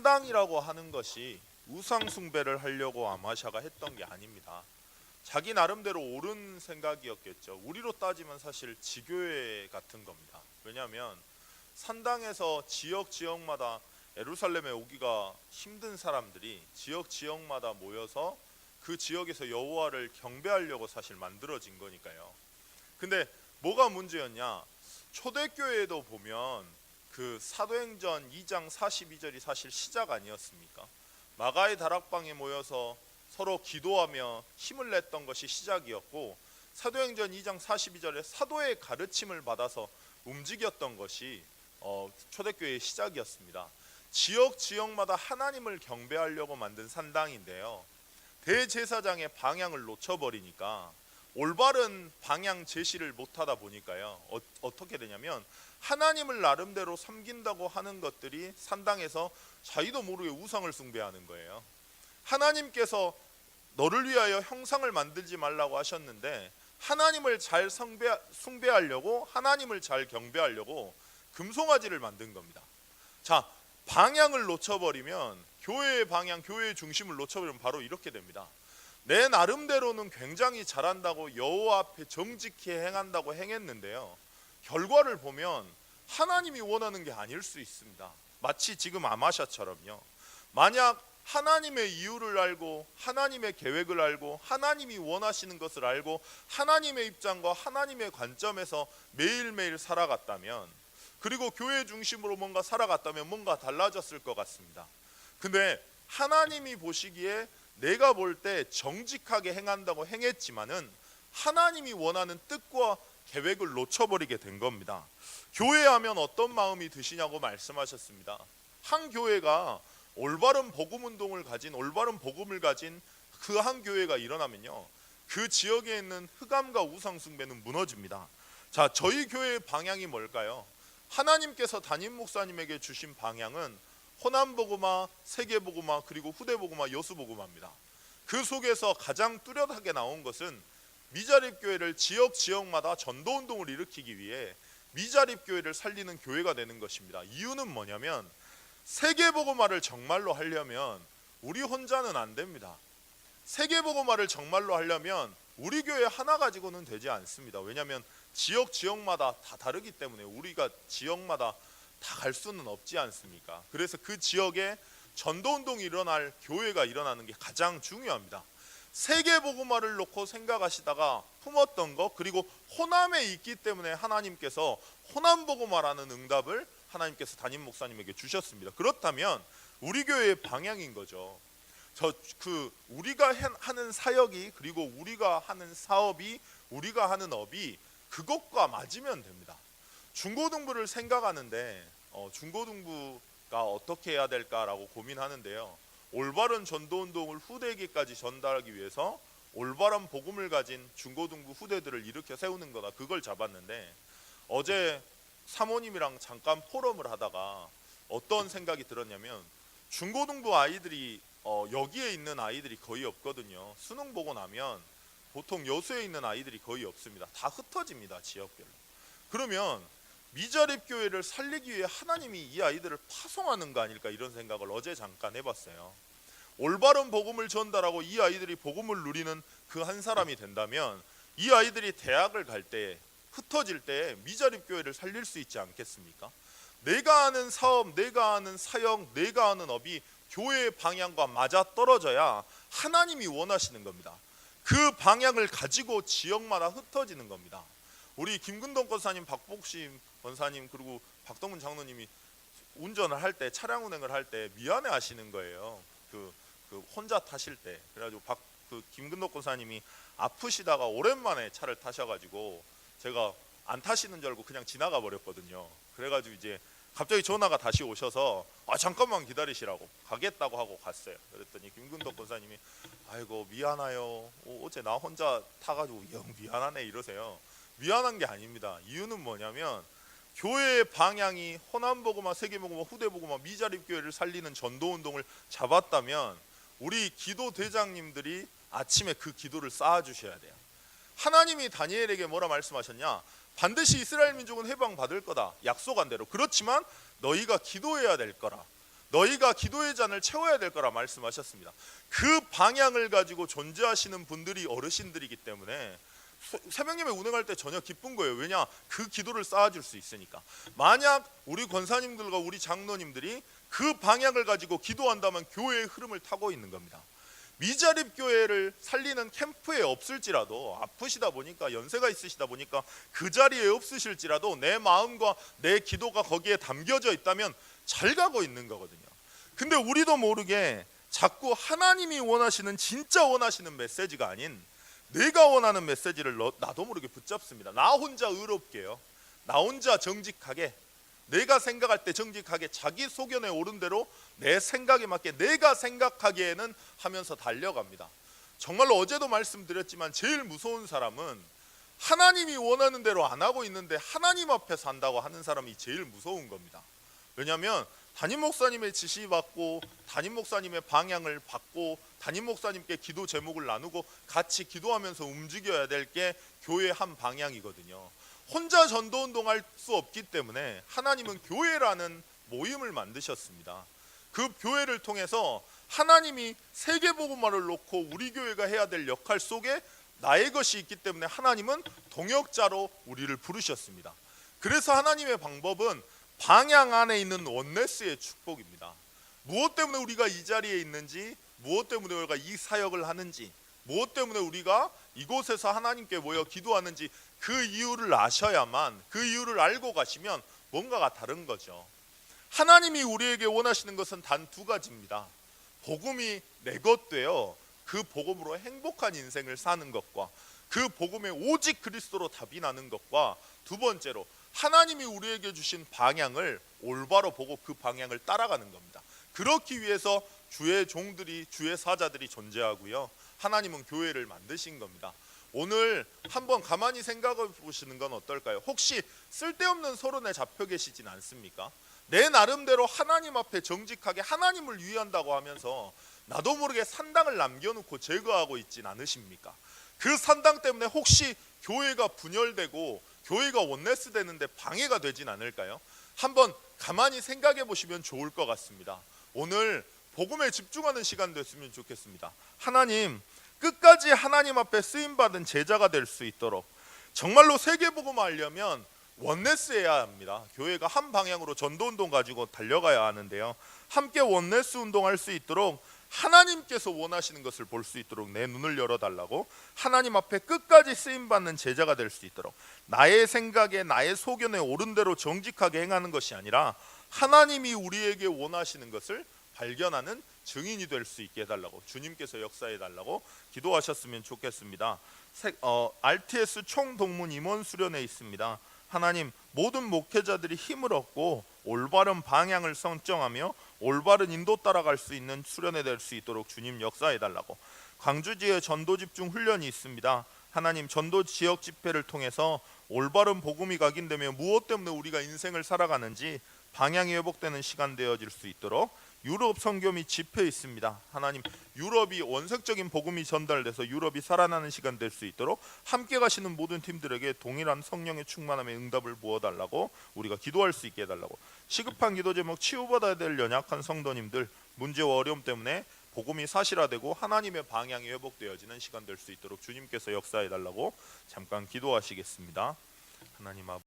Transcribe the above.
산당이라고 하는 것이 우상 숭배를 하려고 아마샤가 했던 게 아닙니다. 자기 나름대로 옳은 생각이었겠죠. 우리로 따지면 사실 지교회 같은 겁니다. 왜냐하면 산당에서 지역마다 예루살렘에 오기가 힘든 사람들이 지역마다 모여서 그 지역에서 여호와를 경배하려고 사실 만들어진 거니까요. 근데 뭐가 문제였냐? 초대교회에도 보면 그 사도행전 2장 42절이 사실 시작 아니었습니까? 마가의 다락방에 모여서 서로 기도하며 힘을 냈던 것이 시작이었고, 사도행전 2장 42절에 사도의 가르침을 받아서 움직였던 것이 초대교회의 시작이었습니다. 지역마다 하나님을 경배하려고 만든 산당인데요, 대제사장의 방향을 놓쳐버리니까 올바른 방향 제시를 못하다 보니까요, 어떻게 되냐면 하나님을 나름대로 섬긴다고 하는 것들이 산당에서 자기도 모르게 우상을 숭배하는 거예요. 하나님께서 너를 위하여 형상을 만들지 말라고 하셨는데 하나님을 잘 숭배하려고, 하나님을 잘 경배하려고 금송아지를 만든 겁니다. 자, 방향을 놓쳐버리면, 교회의 방향, 교회의 중심을 놓쳐버리면 바로 이렇게 됩니다. 내 나름대로는 굉장히 잘한다고 여호와 앞에 정직히 행한다고 행했는데요, 결과를 보면 하나님이 원하는 게 아닐 수 있습니다. 마치 지금 아마샤처럼요. 만약 하나님의 이유를 알고 하나님의 계획을 알고 하나님이 원하시는 것을 알고 하나님의 입장과 하나님의 관점에서 매일매일 살아갔다면, 그리고 교회 중심으로 뭔가 살아갔다면 뭔가 달라졌을 것 같습니다. 근데 하나님이 보시기에 내가 볼 때 정직하게 행한다고 행했지만은 하나님이 원하는 뜻과 계획을 놓쳐버리게 된 겁니다. 교회하면 어떤 마음이 드시냐고 말씀하셨습니다. 한 교회가 올바른 복음운동을 가진, 올바른 복음을 가진 그 한 교회가 일어나면요, 그 지역에 있는 흑암과 우상숭배는 무너집니다. 자, 저희 교회의 방향이 뭘까요? 하나님께서 담임 목사님에게 주신 방향은 호남복음화, 세계복음화, 그리고 후대복음화, 여수복음화입니다. 그 속에서 가장 뚜렷하게 나온 것은 미자립교회를 지역마다 전도운동을 일으키기 위해 미자립교회를 살리는 교회가 되는 것입니다. 이유는 뭐냐면 세계복음화를 정말로 하려면 우리 혼자는 안 됩니다. 세계복음화를 정말로 하려면 우리 교회 하나 가지고는 되지 않습니다. 왜냐하면 지역마다 다 다르기 때문에 우리가 지역마다 다 갈 수는 없지 않습니까? 그래서 그 지역에 전도운동이 일어날 교회가 일어나는 게 가장 중요합니다. 세계복음화를 놓고 생각하시다가 품었던 것, 그리고 호남에 있기 때문에 하나님께서 호남복음화라는 응답을 하나님께서 담임 목사님에게 주셨습니다. 그렇다면 우리 교회의 방향인 거죠. 우리가 하는 사역이, 그리고 우리가 하는 사업이, 우리가 하는 업이 그것과 맞으면 됩니다. 중고등부를 생각하는데 중고등부가 어떻게 해야 될까라고 고민하는데요, 올바른 전도운동을 후대에게까지 전달하기 위해서 올바른 복음을 가진 중고등부 후대들을 일으켜 세우는 거다, 그걸 잡았는데, 어제 사모님이랑 잠깐 포럼을 하다가 어떤 생각이 들었냐면, 중고등부 아이들이 여기에 있는 아이들이 거의 없거든요. 수능 보고 나면 보통 여수에 있는 아이들이 거의 없습니다. 다 흩어집니다, 지역별로. 그러면 미자립교회를 살리기 위해 하나님이 이 아이들을 파송하는 거 아닐까, 이런 생각을 어제 잠깐 해봤어요. 올바른 복음을 전달하고 이 아이들이 복음을 누리는 그 한 사람이 된다면 이 아이들이 대학을 갈 때, 흩어질 때 미자립교회를 살릴 수 있지 않겠습니까? 내가 하는 사업, 내가 하는 사역, 내가 하는 업이 교회의 방향과 맞아 떨어져야 하나님이 원하시는 겁니다. 그 방향을 가지고 지역마다 흩어지는 겁니다. 우리 김근동 권사님, 박복심 권사님, 그리고 박동문 장로님이 운전을 할 때, 차량 운행을 할 때 미안해 하시는 거예요. 그 혼자 타실 때. 그래가지고 김근동 권사님이 아프시다가 오랜만에 차를 타셔가지고 제가 안 타시는 줄 알고 그냥 지나가 버렸거든요. 그래가지고 이제 갑자기 전화가 다시 오셔서 잠깐만 기다리시라고, 가겠다고 하고 갔어요. 그랬더니 김근덕 권사님이 아이고 미안해요, 어제 나 혼자 타가지고 영 미안하네 이러세요. 미안한 게 아닙니다. 이유는 뭐냐면 교회의 방향이 호남복음화, 세계복음화, 후대복음화, 미자립교회를 살리는 전도운동을 잡았다면 우리 기도대장님들이 아침에 그 기도를 쌓아주셔야 돼요. 하나님이 다니엘에게 뭐라 말씀하셨냐? 반드시 이스라엘 민족은 해방받을 거다, 약속한 대로. 그렇지만 너희가 기도해야 될 거라. 너희가 기도의 잔을 채워야 될 거라 말씀하셨습니다. 그 방향을 가지고 존재하시는 분들이 어르신들이기 때문에 새벽예배 운행할 때 전혀 기쁜 거예요. 왜냐? 그 기도를 쌓아줄 수 있으니까. 만약 우리 권사님들과 우리 장로님들이 그 방향을 가지고 기도한다면 교회의 흐름을 타고 있는 겁니다. 미자립 교회를 살리는 캠프에 없을지라도, 아프시다 보니까, 연세가 있으시다 보니까 그 자리에 없으실지라도 내 마음과 내 기도가 거기에 담겨져 있다면 잘 가고 있는 거거든요. 근데 우리도 모르게 자꾸 하나님이 원하시는, 진짜 원하시는 메시지가 아닌 내가 원하는 메시지를 나도 모르게 붙잡습니다. 나 혼자 의롭게요, 나 혼자 정직하게, 내가 생각할 때 정직하게 자기 소견에 오른 대로 내 생각에 맞게 내가 생각하기에는 하면서 달려갑니다. 정말로 어제도 말씀드렸지만 제일 무서운 사람은 하나님이 원하는 대로 안 하고 있는데 하나님 앞에 산다고 하는 사람이 제일 무서운 겁니다. 왜냐하면 담임 목사님의 지시받고 담임 목사님의 방향을 받고 담임 목사님께 기도 제목을 나누고 같이 기도하면서 움직여야 될 게 교회의 한 방향이거든요. 혼자 전도운동할 수 없기 때문에 하나님은 교회라는 모임을 만드셨습니다. 그 교회를 통해서 하나님이 세계복음화를 놓고 우리 교회가 해야 될 역할 속에 나의 것이 있기 때문에 하나님은 동역자로 우리를 부르셨습니다. 그래서 하나님의 방법은 방향 안에 있는 원네스의 축복입니다. 무엇 때문에 우리가 이 자리에 있는지, 무엇 때문에 우리가 이 사역을 하는지, 무엇 때문에 우리가 이곳에서 하나님께 모여 기도하는지 그 이유를 아셔야만, 그 이유를 알고 가시면 뭔가가 다른 거죠. 하나님이 우리에게 원하시는 것은 단 두 가지입니다. 복음이 내 것 되어 그 복음으로 행복한 인생을 사는 것과 그 복음에 오직 그리스도로 답이 나는 것과, 두 번째로 하나님이 우리에게 주신 방향을 올바로 보고 그 방향을 따라가는 겁니다. 그렇기 위해서 주의 종들이, 주의 사자들이 존재하고요, 하나님은 교회를 만드신 겁니다. 오늘 한번 가만히 생각해 보시는 건 어떨까요? 혹시 쓸데없는 서론에 잡혀 계시진 않습니까? 내 나름대로 하나님 앞에 정직하게 하나님을 위한다고 하면서 나도 모르게 산당을 남겨놓고 제거하고 있진 않으십니까? 그 산당 때문에 혹시 교회가 분열되고 교회가 원네스 되는데 방해가 되진 않을까요? 한번 가만히 생각해 보시면 좋을 것 같습니다. 오늘 복음에 집중하는 시간 됐으면 좋겠습니다. 하나님, 끝까지 하나님 앞에 쓰임받은 제자가 될 수 있도록, 정말로 세계복음화 하려면 원네스해야 합니다. 교회가 한 방향으로 전도운동 가지고 달려가야 하는데요, 함께 원네스 운동할 수 있도록 하나님께서 원하시는 것을 볼 수 있도록 내 눈을 열어달라고, 하나님 앞에 끝까지 쓰임받는 제자가 될 수 있도록 나의 생각에 나의 소견에 옳은 대로 정직하게 행하는 것이 아니라 하나님이 우리에게 원하시는 것을 발견하는 증인이 될 수 있게 해달라고, 주님께서 역사해달라고 기도하셨으면 좋겠습니다. RTS 총동문 임원 수련회 있습니다. 하나님, 모든 목회자들이 힘을 얻고 올바른 방향을 설정하며 올바른 인도 따라갈 수 있는 수련회 될 수 있도록 주님 역사해달라고, 광주지에 전도 집중 훈련이 있습니다. 하나님, 전도 지역 집회를 통해서 올바른 복음이 각인되며 무엇 때문에 우리가 인생을 살아가는지 방향이 회복되는 시간 되어질 수 있도록 유럽 선교 및 집회 있습니다. 하나님, 유럽이 원색적인 복음이 전달돼서 유럽이 살아나는 시간 될 수 있도록 함께 가시는 모든 팀들에게 동일한 성령의 충만함의 응답을 부어달라고, 우리가 기도할 수 있게 해달라고, 시급한 기도 제목 치유받아야 될 연약한 성도님들 문제와 어려움 때문에 복음이 사실화되고 하나님의 방향이 회복되어지는 시간 될 수 있도록 주님께서 역사해달라고 잠깐 기도하시겠습니다. 하나님 아버지,